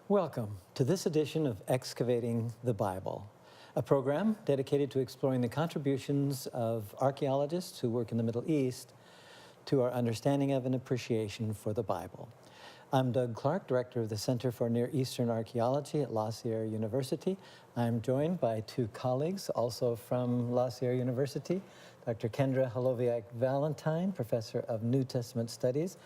Welcome to this edition of Excavating the Bible, a program dedicated to exploring the contributions of archaeologists who work in the Middle East to our understanding of and appreciation for the Bible. I'm Doug Clark, Director of the Center for Near Eastern Archaeology at La Sierra University. I'm joined by two colleagues, also from La Sierra University, Dr. Kendra Holoviak-Valentine, Professor of New Testament Studies,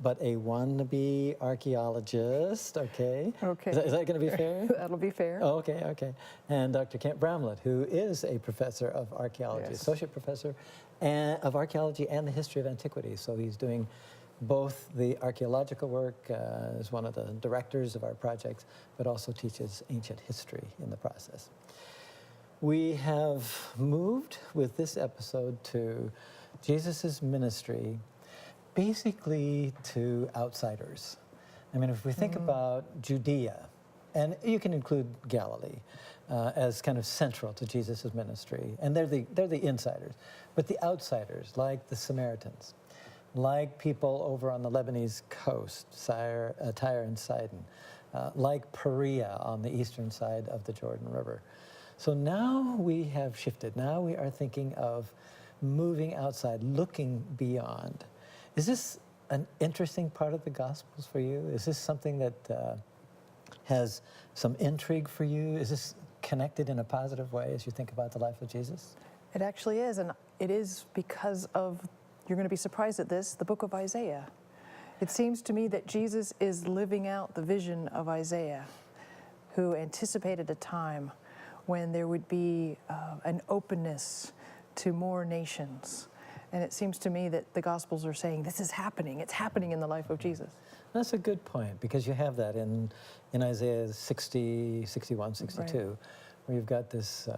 but a wannabe archaeologist, okay? Okay. Is that going to be fair? That'll be fair. Oh, okay. And Dr. Kent Bramlett, who is a professor of archaeology, Yes. associate professor of archaeology and the history of antiquity. So he's doing both the archaeological work as one of the directors of our projects, but also teaches ancient history in the process. We have moved with this episode to Jesus' ministry basically to outsiders. I mean, if we think about Judea, and you can include Galilee as kind of central to Jesus' ministry, and they're the insiders, but the outsiders, like the Samaritans, like people over on the Lebanese coast, Tyre and Sidon, like Perea on the eastern side of the Jordan River. So now we have shifted. Now we are thinking of moving outside, looking beyond. Is this an interesting part of the Gospels for you? Is this something that has some intrigue for you? Is this connected in a positive way as you think about the life of Jesus? It actually is, and it is because of, you're going to be surprised at this, the book of Isaiah. It seems to me that Jesus is living out the vision of Isaiah, who anticipated a time when there would be an openness to more nations. And it seems to me that the Gospels are saying this is happening. It's happening in the life of Jesus. That's a good point, because you have that in Isaiah 60, 61, 62, Right. where you've got this,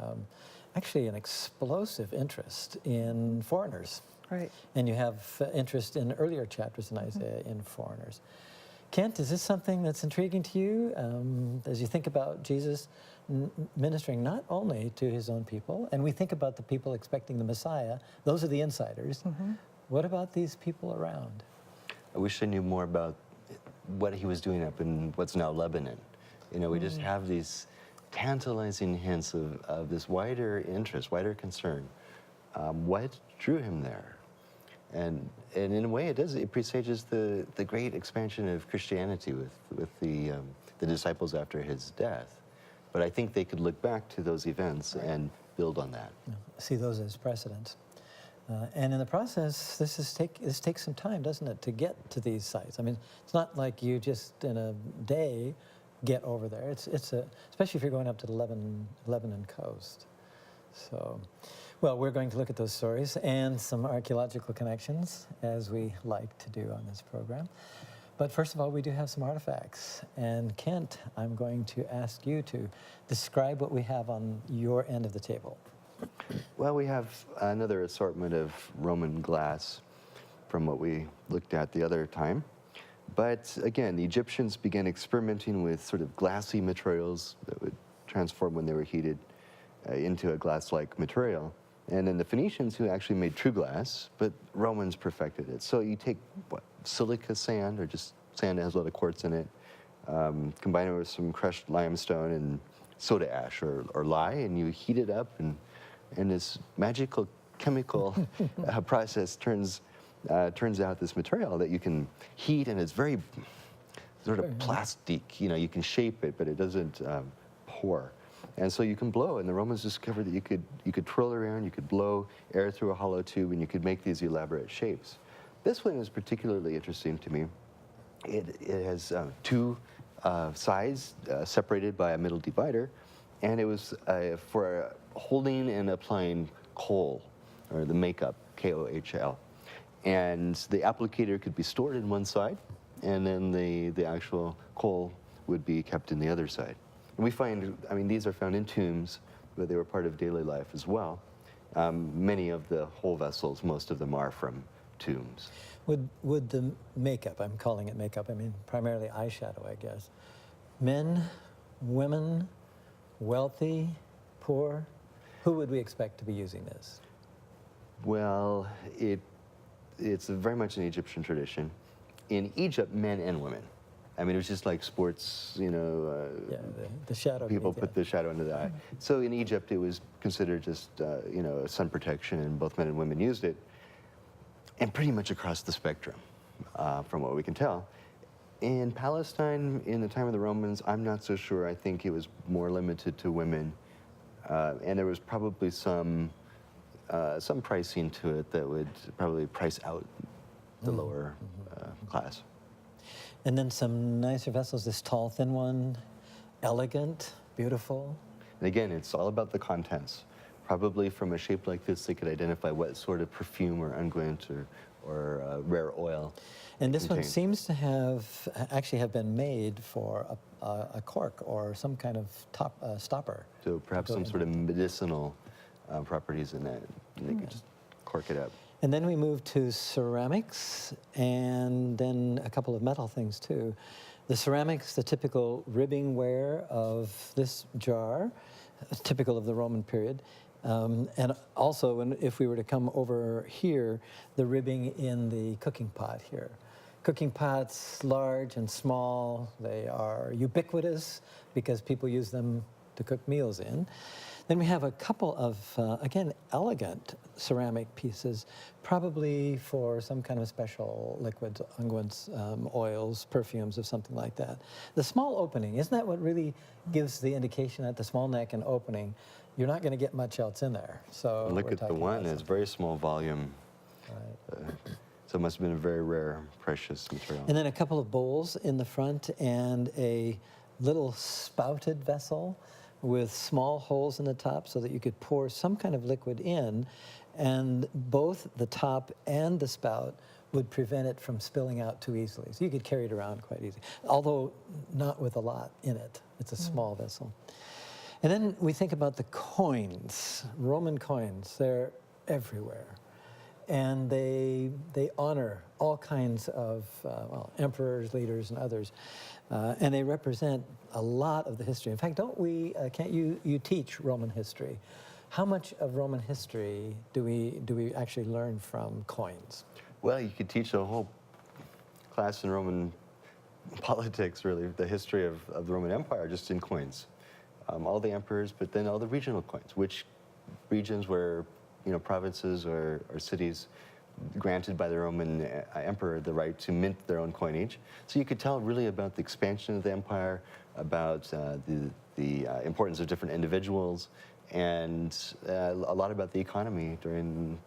actually an explosive interest in foreigners. Right. And you have interest in earlier chapters in Isaiah in foreigners. Kent, is this something that's intriguing to you as you think about Jesus ministering not only to his own people, and we think about the people expecting the Messiah, those are the insiders. What about these people around? I wish I knew more about what he was doing up in what's now Lebanon. You know, we just have these tantalizing hints of this wider interest, wider concern. What drew him there? And in a way, it presages the great expansion of Christianity with the disciples after his death. But I think they could look back to those events and build on that. See those as precedents. And in the process, this takes some time, doesn't it, to get to these sites? I mean, it's not like you just in a day get over there. Especially if you're going up to the Lebanon coast. So, well, we're going to look at those stories and some archaeological connections, as we like to do on this program. But first of all, we do have some artifacts. And Kent, I'm going to ask you to describe what we have on your end of the table. Well, we have another assortment of Roman glass from what we looked at the other time. But again, the Egyptians began experimenting with sort of glassy materials that would transform when they were heated into a glass-like material. And then the Phoenicians, who actually made true glass, but Romans perfected it. So you take, silica sand, or just sand that has a lot of quartz in it, combine it with some crushed limestone and soda ash or lye, and you heat it up, and this magical chemical process turns out this material that you can heat, and it's very sort of plastic. You know, you can shape it, but it doesn't pour. And so you can blow, and the Romans discovered that you could twirl around, you could blow air through a hollow tube, and you could make these elaborate shapes. This one is particularly interesting to me. It has two sides separated by a middle divider, and it was for holding and applying coal, or the makeup, K-O-H-L. And the applicator could be stored in one side, and then the actual coal would be kept in the other side. And we find, I mean, these are found in tombs, but they were part of daily life as well. Many of the whole vessels, most of them are from tombs. Would the makeup, I'm calling it makeup, I mean primarily eyeshadow, I guess. Men, women, wealthy, poor, who would we expect to be using this? Well, it's very much an Egyptian tradition. In Egypt, men and women. I mean, it was just like sports, Yeah, the shadow. people grade, put the shadow under the eye. So in Egypt, it was considered just, sun protection, and both men and women used it. And pretty much across the spectrum, from what we can tell. In Palestine, in the time of the Romans, I'm not so sure. I think it was more limited to women. And there was probably some pricing to it that would probably price out the lower class. And then some nicer vessels, this tall, thin one, elegant, beautiful. And again, it's all about the contents. Probably from a shape like this, they could identify what sort of perfume or unguent or rare oil. And this one contained. seems to actually have been made for a cork or some kind of stopper. So perhaps some sort of medicinal properties in that, and they could just cork it up. And then we move to ceramics, and then a couple of metal things too. The ceramics, the typical ribbing ware of this jar, typical of the Roman period. And also, if we were to come over here, the ribbing in the cooking pot here. Cooking pots, large and small, they are ubiquitous because people use them to cook meals in. Then we have a couple of, again, elegant ceramic pieces, probably for some kind of special liquids, unguents, oils, perfumes, or something like that. The small opening, isn't that what really gives the indication at the small neck and opening? You're not going to get much else in there. So Look at the one, it's very small volume. Right. So it must have been a very rare, precious material. And then a couple of bowls in the front and a little spouted vessel with small holes in the top so that you could pour some kind of liquid in, and both the top and the spout would prevent it from spilling out too easily. So you could carry it around quite easily, although not with a lot in it. It's a small vessel. And then we think about the coins, Roman coins. They're everywhere. And they honor all kinds of, emperors, leaders, and others. And they represent a lot of the history. In fact, can't you teach Roman history? How much of Roman history do we actually learn from coins? Well, you could teach a whole class in Roman politics, really, the history of the Roman Empire, just in coins. All the emperors, but then all the regional coins, which regions were, provinces or cities granted by the Roman emperor the right to mint their own coinage. So you could tell really about the expansion of the empire, about the importance of different individuals, and a lot about the economy during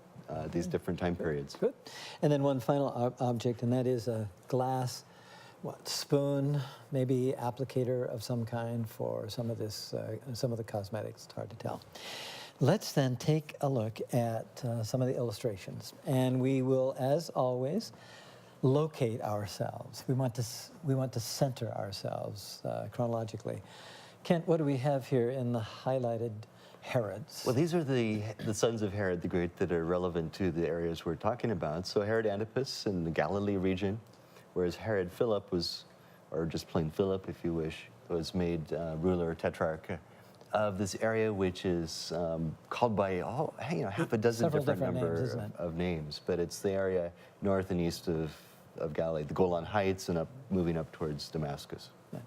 these different time periods. Good. And then one final object, and that is a glass spoon, maybe applicator of some kind for some of the cosmetics. It's hard to tell. Let's then take a look at some of the illustrations, and we will, as always, locate ourselves. We want to center ourselves chronologically. Kent, what do we have here in the highlighted Herods? Well, these are the sons of Herod the Great that are relevant to the areas we're talking about. So Herod Antipas in the Galilee region, whereas Herod Philip was, or just plain Philip if you wish, was made ruler or tetrarch of this area, which is called by half a dozen different number of names, but it's the area north and east of Galilee, the Golan Heights, and moving up towards Damascus. Yeah.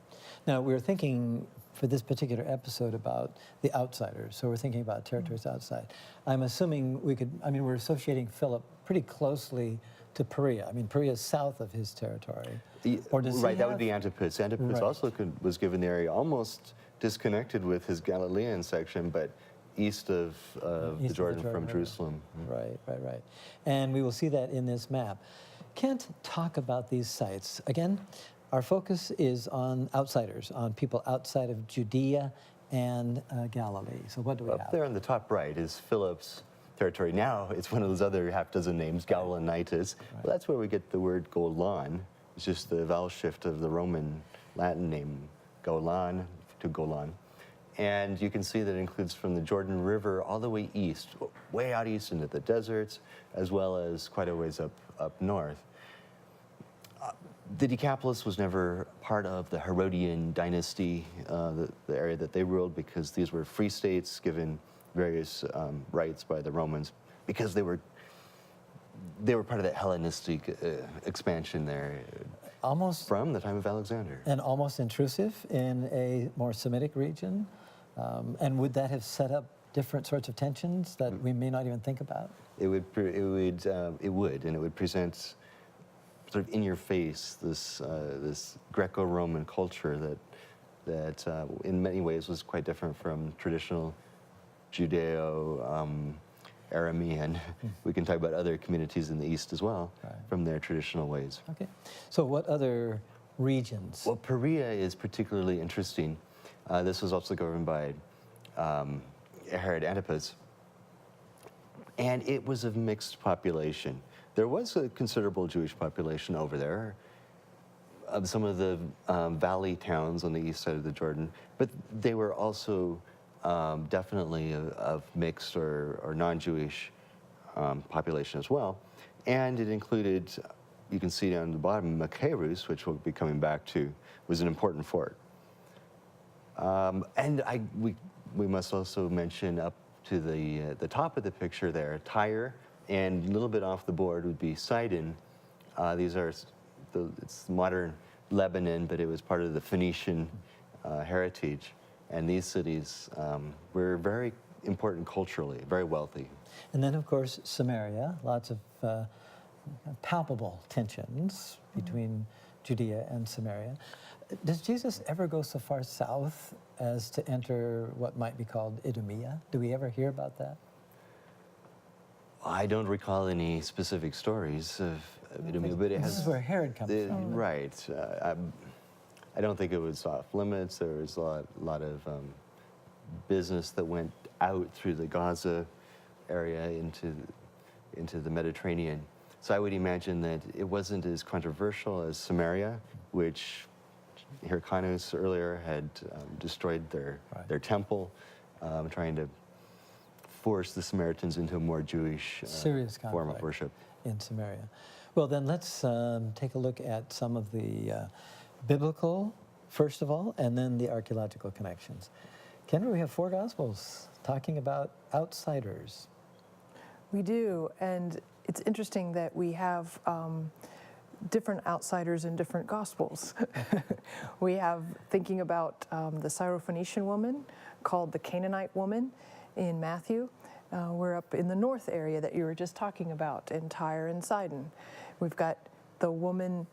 Now, we're thinking for this particular episode about the outsiders, so we're thinking about territories outside. I'm assuming we're associating Philip pretty closely to Perea. I mean, Perea is south of his territory. Or does that would be Antipas. Antipas also was given the area almost disconnected with his Galilean section, but east of the Jordan from Jerusalem. Right. And we will see that in this map. Kent, talk about these sites. Again, our focus is on outsiders, on people outside of Judea and Galilee. So what do we have? Up there on the top right is Philip's territory. Now it's one of those other half dozen names, Gaulonitis. Right. Well, that's where we get the word Golan. It's just the vowel shift of the Roman Latin name, Golan to Golan. And you can see that it includes from the Jordan River all the way east, way out east into the deserts, as well as quite a ways up north. The Decapolis was never part of the Herodian dynasty, the area that they ruled, because these were free states given various rights by the Romans, because they were part of that Hellenistic expansion there. almost from the time of Alexander. and almost intrusive in a more Semitic region. And would that have set up different sorts of tensions that we may not even think about? It would, and it would present sort of in your face this this Greco-Roman culture that in many ways was quite different from traditional Judeo-Aramean. We can talk about other communities in the East as well, from their traditional ways. Okay. So what other regions? Well, Perea is particularly interesting. This was also governed by Herod Antipas, and it was a mixed population. There was a considerable Jewish population over there, of some of the valley towns on the east side of the Jordan, but they were also definitely of mixed or non-Jewish population as well. And it included, you can see down the bottom, Machaerus, which we'll be coming back to, was an important fort. And we must also mention up to the top of the picture there, Tyre, and a little bit off the board would be Sidon. These are, it's modern Lebanon, but it was part of the Phoenician heritage. And these cities were very important culturally, very wealthy. And then, of course, Samaria, lots of palpable tensions between Judea and Samaria. Does Jesus ever go so far south as to enter what might be called Idumea? Do we ever hear about that? I don't recall any specific stories of Idumea, but it has... This is where Herod comes from. Right. I don't think it was off limits. There was a lot of business that went out through the Gaza area into the Mediterranean. So I would imagine that it wasn't as controversial as Samaria, which Hyrcanus earlier had destroyed their temple, trying to force the Samaritans into a more Jewish serious form of worship in Samaria. Well, then let's take a look at some of the biblical, first of all, and then the archaeological connections. Kendra, we have 4 Gospels talking about outsiders. We do, and it's interesting that we have different outsiders in different Gospels. We have, thinking about the Syrophoenician woman called the Canaanite woman in Matthew. We're up in the north area that you were just talking about, in Tyre and Sidon. We've got the woman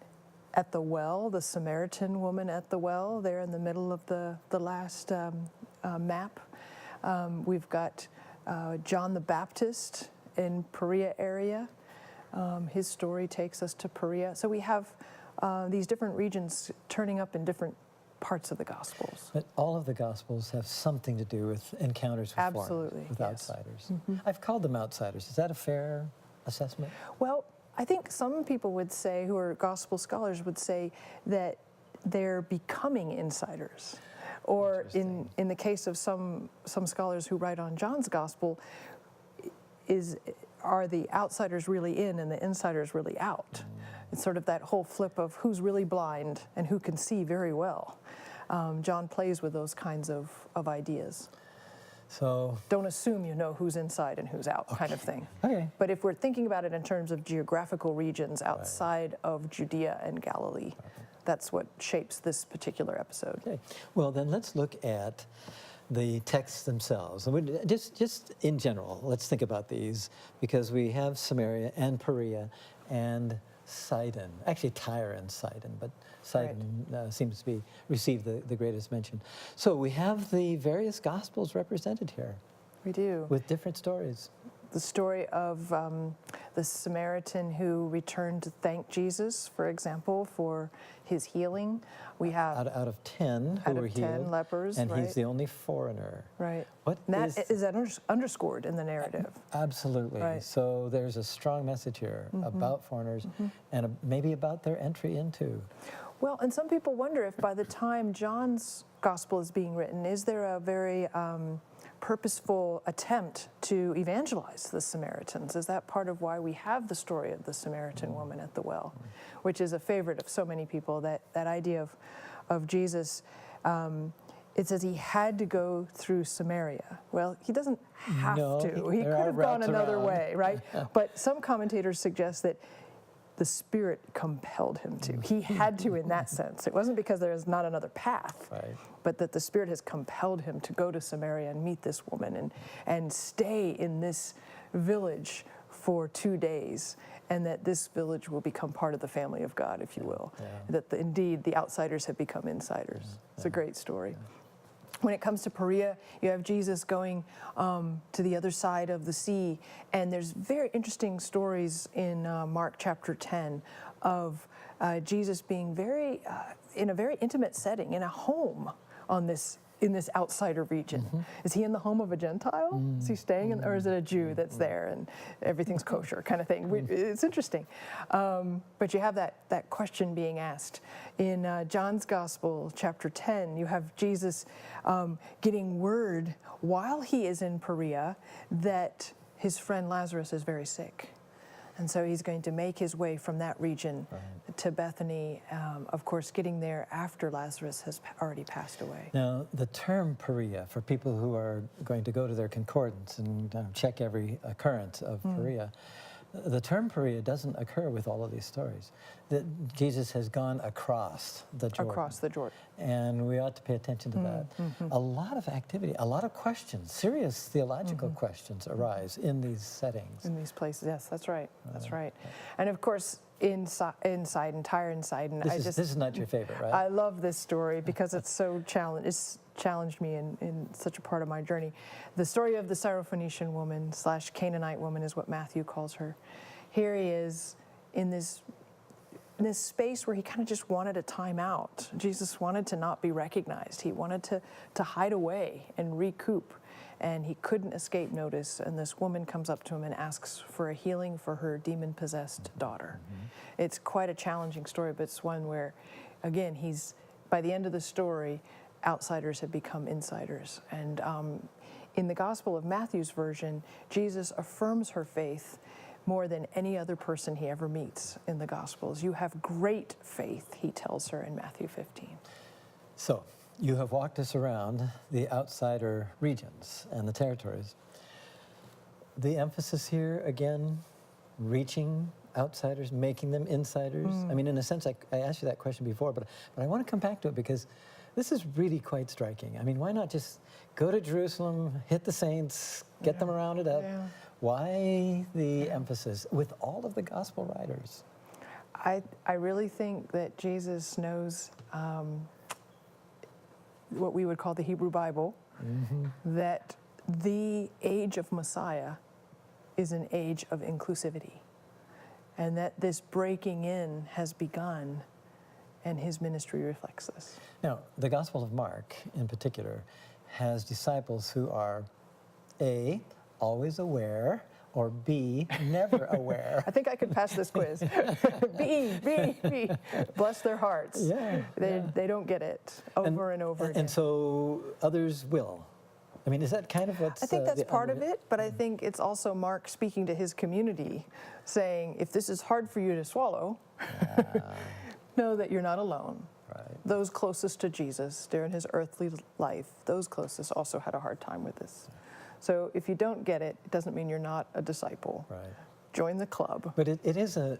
at the well, the Samaritan woman at the well, there in the middle of the last map. We've got John the Baptist in Perea area. His story takes us to Perea. So we have these different regions turning up in different parts of the Gospels. But all of the Gospels have something to do with encounters with Absolutely, foreigners, with yes. outsiders. I've called them outsiders. Is that a fair assessment? Well, I think some people would say, who are Gospel scholars, would say that they're becoming insiders. Or in the case of some scholars who write on John's Gospel, are the outsiders really in and the insiders really out? It's sort of that whole flip of who's really blind and who can see very well. John plays with those kinds of ideas. So Don't assume you know who's inside and who's out, kind of thing. Okay. But if we're thinking about it in terms of geographical regions outside of Judea and Galilee, that's what shapes this particular episode. Okay. Well, then let's look at the texts themselves. And just in general, let's think about these, because we have Samaria and Perea and Sidon, actually Tyre and Sidon, but Sidon seems to receive the greatest mention. So we have the various Gospels represented here We do. with different stories. The story of the Samaritan who returned to thank Jesus, for example, for his healing. We have Out of 10 who out were of 10 healed, lepers, and right? he's the only foreigner. Right. What And that is underscored in the narrative. Absolutely. Right. So there's a strong message here about foreigners and maybe about their entry into. Well, and some people wonder if by the time John's gospel is being written, is there a very purposeful attempt to evangelize the Samaritans? Is that part of why we have the story of the Samaritan woman at the well, which is a favorite of so many people, that idea of Jesus. It says he had to go through Samaria. Well, he doesn't have No, to. He there could are have gone routes another around. way, right? But some commentators suggest that the Spirit compelled him to. He had to in that sense. It wasn't because there is not another path, Right. but that the Spirit has compelled him to go to Samaria and meet this woman and stay in this village for 2 days, and that this village will become part of the family of God, if you will. Yeah. That indeed the outsiders have become insiders. It's a great story. When it comes to Perea, you have Jesus going to the other side of the sea, and there's very interesting stories in Mark chapter 10 of Jesus being in a very intimate setting, in a home in this outsider region. Is he in the home of a Gentile? Is he staying in, or is it a Jew that's there and everything's kosher kind of thing? It's interesting. But you have that question being asked. In John's Gospel, chapter 10, you have Jesus getting word while he is in Perea that his friend Lazarus is very sick. And so he's going to make his way from that region to Bethany, of course, getting there after Lazarus has already passed away. Now, the term Perea, for people who are going to go to their concordance and check every occurrence of Perea, the term Perea doesn't occur with all of these stories. That Jesus has gone across the Jordan. Across the Jordan. And we ought to pay attention to that. A lot of activity, a lot of questions, serious theological questions arise in these settings. In these places, yes, that's right. That's right. And of course, inside and Tyre and Sidon. This is not your favorite, right? I love this story because it's so it's challenged me in such a part of my journey. The story of the Syrophoenician woman / Canaanite woman is what Matthew calls her. Here he is in this space where he kind of just wanted a time out. Jesus wanted to not be recognized. He wanted to hide away and recoup. And he couldn't escape notice. And this woman comes up to him and asks for a healing for her demon-possessed daughter. It's quite a challenging story, but it's one where, again, by the end of the story, outsiders have become insiders. And in the Gospel of Matthew's version, Jesus affirms her faith more than any other person he ever meets in the Gospels. You have great faith, he tells her in Matthew 15. So, you have walked us around the outsider regions and the territories. The emphasis here, again, reaching outsiders, making them insiders. I mean, in a sense, I asked you that question before, but I want to come back to it because this is really quite striking. I mean, why not just go to Jerusalem, hit the saints, get them rounded up? Yeah. Why the emphasis with all of the gospel writers? I really think that Jesus knows what we would call the Hebrew Bible, that the age of Messiah is an age of inclusivity, and that this breaking in has begun, and his ministry reflects this. Now, the Gospel of Mark, in particular, has disciples who are A, always aware, or B, never aware. I think I could pass this quiz. B. Bless their hearts. Yeah, They don't get it over and over again. And so others will. I mean, is that kind of what's... I think that's part of it, but I think it's also Mark speaking to his community, saying, if this is hard for you to swallow, know that you're not alone. Right. Those closest to Jesus during his earthly life, those closest also had a hard time with this. So if you don't get it, it doesn't mean you're not a disciple. Right. Join the club. But it's a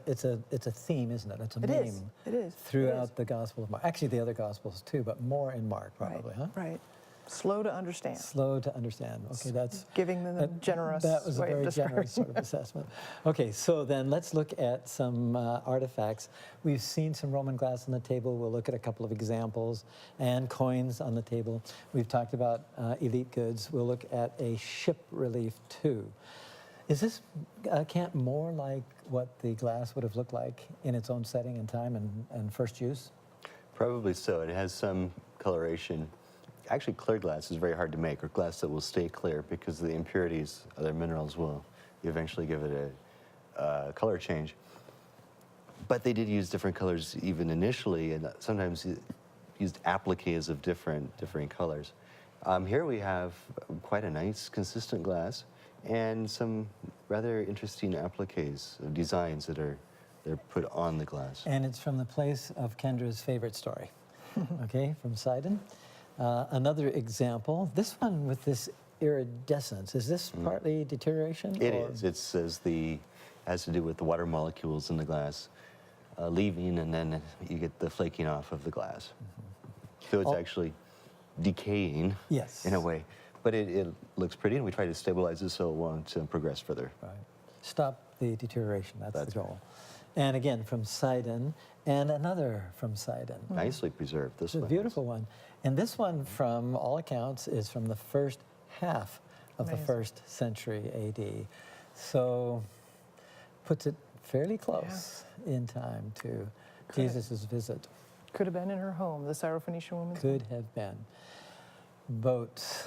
theme, isn't it? It's a theme. It is. Throughout the Gospel of Mark. Actually, the other Gospels too, but more in Mark probably, huh? Right. Slow to understand. Slow to understand. Okay, that's... Giving them a generous That was a way of very describing. generous sort of assessment. Okay, so then let's look at some artifacts. We've seen some Roman glass on the table. We'll look at a couple of examples and coins on the table. We've talked about elite goods. We'll look at a ship relief too. Is this camp more like what the glass would have looked like in its own setting and time and first use? Probably so. It has some coloration. Actually, clear glass is very hard to make, or glass that will stay clear, because the impurities, other minerals, will eventually give it a color change. But they did use different colors even initially, and sometimes used appliques of differing colors. Here we have quite a nice, consistent glass, and some rather interesting appliques of designs that they're put on the glass. And it's from the place of Kendra's favorite story, okay, from Sidon. Another example, this one with this iridescence, is this partly deterioration? It is. It says has to do with the water molecules in the glass. leaving, and then you get the flaking off of the glass. So it's actually decaying Yes. in a way. But it looks pretty, and we try to stabilize it so it won't progress further. Right. Stop the deterioration, that's That's the goal. And again, from Sidon, and another from Sidon. Nicely preserved, this It's a one. beautiful one. And this one, from all accounts, is from the first half of the Amazing. 1st century AD. So puts it fairly close in time to Jesus' visit. Could have been in her home, the Syrophoenician woman's Could have been. Boats.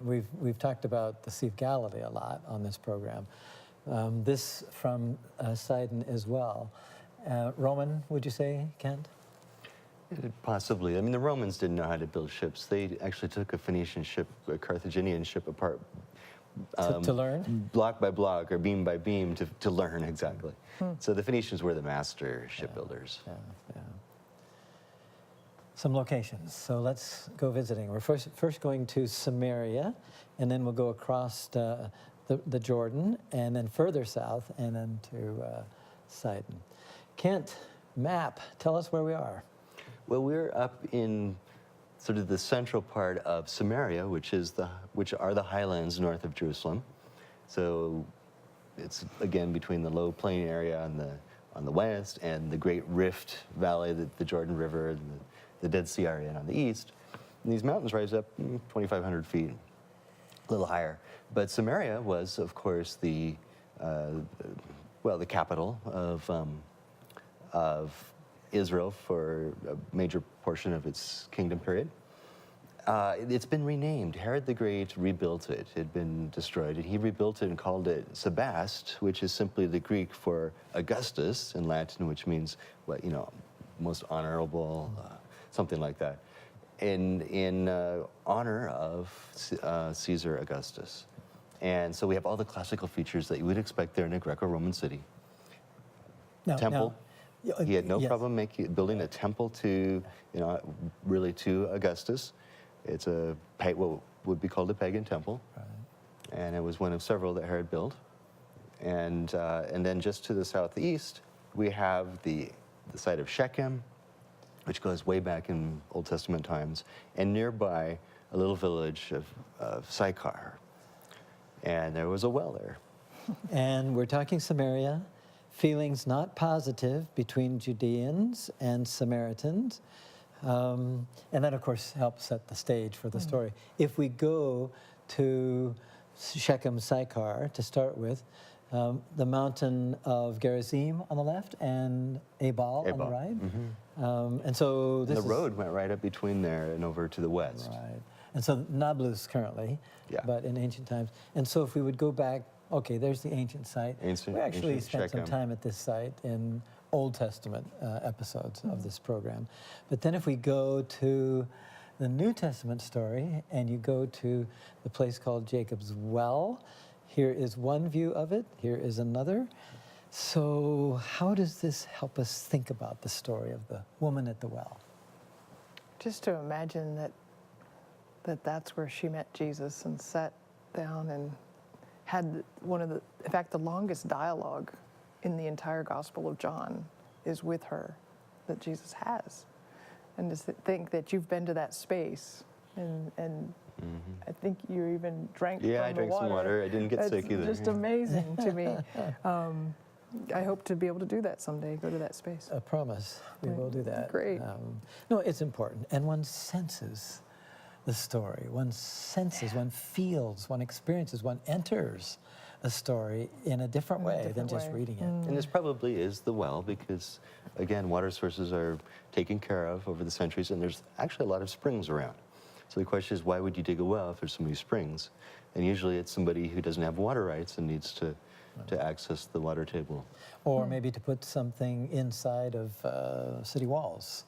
We've talked about the Sea of Galilee a lot on this program. This from Sidon as well. Roman, would you say, Kent? Possibly. I mean, the Romans didn't know how to build ships. They actually took a Phoenician ship, a Carthaginian ship apart. To learn? Block by block or beam by beam to learn exactly. So the Phoenicians were the master shipbuilders. Yeah. Some locations. So let's go visiting. We're first going to Samaria, and then we'll go across the Jordan, and then further south, and then to Sidon. Kent, map, tell us where we are. Well, we're up in sort of the central part of Samaria, which are the highlands north of Jerusalem. So it's again between the low plain area on the west and the Great Rift Valley, the Jordan River, and the Dead Sea area on the east. And these mountains rise up 2,500 feet, a little higher. But Samaria was, of course, the capital of Israel for a major portion of its kingdom period. It's been renamed. Herod the Great rebuilt it. It had been destroyed, and he rebuilt it and called it Sebast, which is simply the Greek for Augustus in Latin, which means, most honorable, something like that, in honor of Caesar Augustus. And so we have all the classical features that you would expect there in a Greco-Roman city. Temple. He had no problem building a temple to Augustus. It's what would be called a pagan temple, and it was one of several that Herod built. And then just to the southeast, we have the site of Shechem, which goes way back in Old Testament times, and nearby a little village of Sychar. And there was a well there. And we're talking Samaria. Feelings not positive between Judeans and Samaritans. And that, of course, helps set the stage for the story. If we go to Shechem, Sychar, to start with, the mountain of Gerizim on the left and Ebal on the right. Mm-hmm. And so the road went right up between there and over to the west. Right. And so Nablus currently, but in ancient times. And so if we would go back, okay, there's the ancient site. We actually spent some time at this site in Old Testament episodes of this program. But then if we go to the New Testament story and you go to the place called Jacob's Well, here is one view of it, here is another. So how does this help us think about the story of the woman at the well? Just to imagine that's where she met Jesus and sat down and had in fact, the longest dialogue in the entire Gospel of John is with her that Jesus has. And just think that you've been to that space and I think you even drank from the water. I drank some water. I didn't get sick either. It's just amazing to me. I hope to be able to do that someday, go to that space. I promise we will do that. Great. No, it's important. And one senses the story. One senses, one feels, one experiences, one enters a story in a different way than just reading it. And this probably is the well because, again, water sources are taken care of over the centuries, and there's actually a lot of springs around. So the question is, why would you dig a well if there's so many springs? And usually it's somebody who doesn't have water rights and needs to access the water table. Or maybe to put something inside of city walls.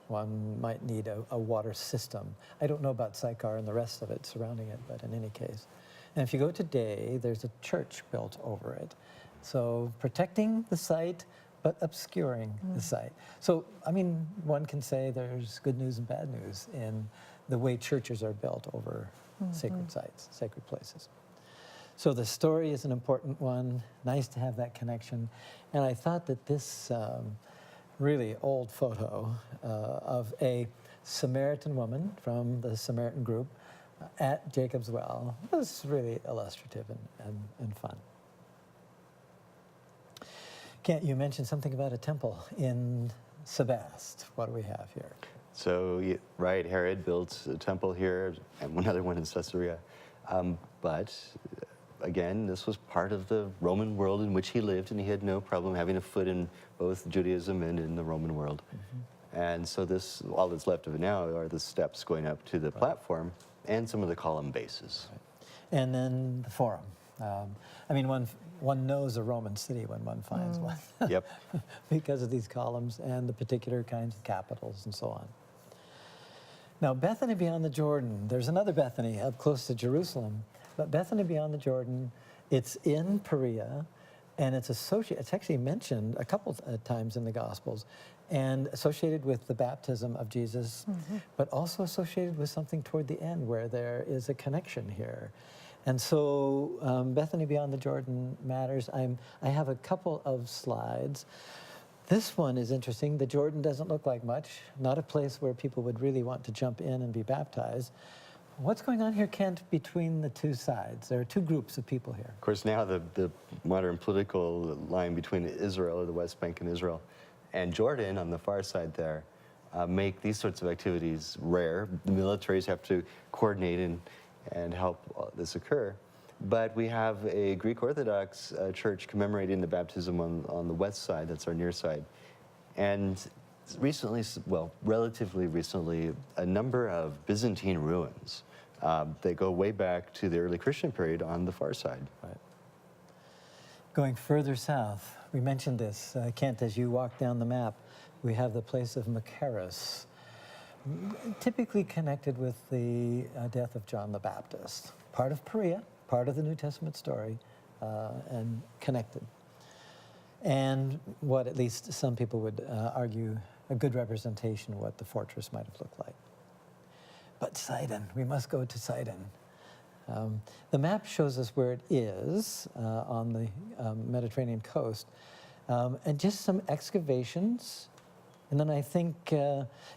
One might need a water system. I don't know about Sychar and the rest of it surrounding it, but in any case. And if you go today, there's a church built over it. So protecting the site, but obscuring the site. So, I mean, one can say there's good news and bad news in the way churches are built over sacred sites, sacred places. So the story is an important one. Nice to have that connection. And I thought that this really old photo of a Samaritan woman from the Samaritan group at Jacob's Well. It was really illustrative and fun. Kent, you mentioned something about a temple in Sebast. What do we have here? So, right, Herod built a temple here and another one in Caesarea. But again, this was part of the Roman world in which he lived, and he had no problem having a foot in both Judaism and in the Roman world. And so this, all that's left of it now are the steps going up to the platform and some of the column bases. And then the Forum. I mean, one knows a Roman city when one finds one. Yep. Because of these columns and the particular kinds of capitals and so on. Now, Bethany beyond the Jordan, there's another Bethany up close to Jerusalem, but Bethany beyond the Jordan, it's in Perea, and it's actually mentioned a couple of times in the Gospels, and associated with the baptism of Jesus, but also associated with something toward the end where there is a connection here. And so Bethany beyond the Jordan matters. I have a couple of slides. This one is interesting. The Jordan doesn't look like much, not a place where people would really want to jump in and be baptized. What's going on here, Kent, between the two sides? There are two groups of people here. Of course, now the modern political line between Israel, or the West Bank and Israel, and Jordan on the far side there make these sorts of activities rare. The militaries have to coordinate and help this occur. But we have a Greek Orthodox church commemorating the baptism on the west side, that's our near side. And recently, well, relatively recently, a number of Byzantine ruins. They go way back to the early Christian period on the far side. Right. Going further south, we mentioned this, Kent, as you walk down the map, we have the place of Machaerus, typically connected with the death of John the Baptist. Part of Perea, part of the New Testament story, and connected. And what at least some people would argue a good representation of what the fortress might have looked like. But Sidon, we must go to Sidon. The map shows us where it is on the Mediterranean coast, and just some excavations. And then I think,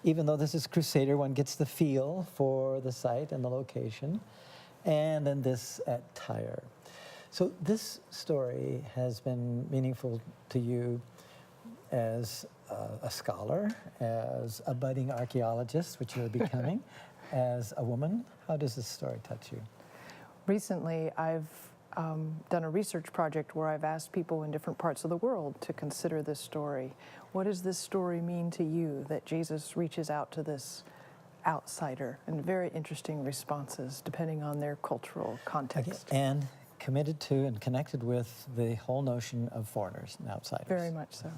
even though this is Crusader, one gets the feel for the site and the location. And then this at Tyre. So this story has been meaningful to you as a scholar, as a budding archaeologist, which you're becoming, as a woman. How does this story touch you? Recently, I've done a research project where I've asked people in different parts of the world to consider this story. What does this story mean to you, that Jesus reaches out to this outsider? And very interesting responses depending on their cultural context. And committed to and connected with the whole notion of foreigners and outsiders. Very much so.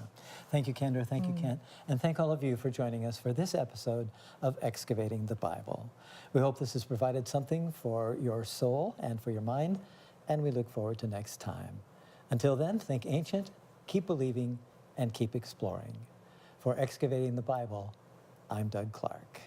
Thank you, Kendra. Thank you, Kent. And thank all of you for joining us for this episode of Excavating the Bible. We hope this has provided something for your soul and for your mind, and we look forward to next time. Until then, think ancient, keep believing, and keep exploring. For Excavating the Bible, I'm Doug Clark.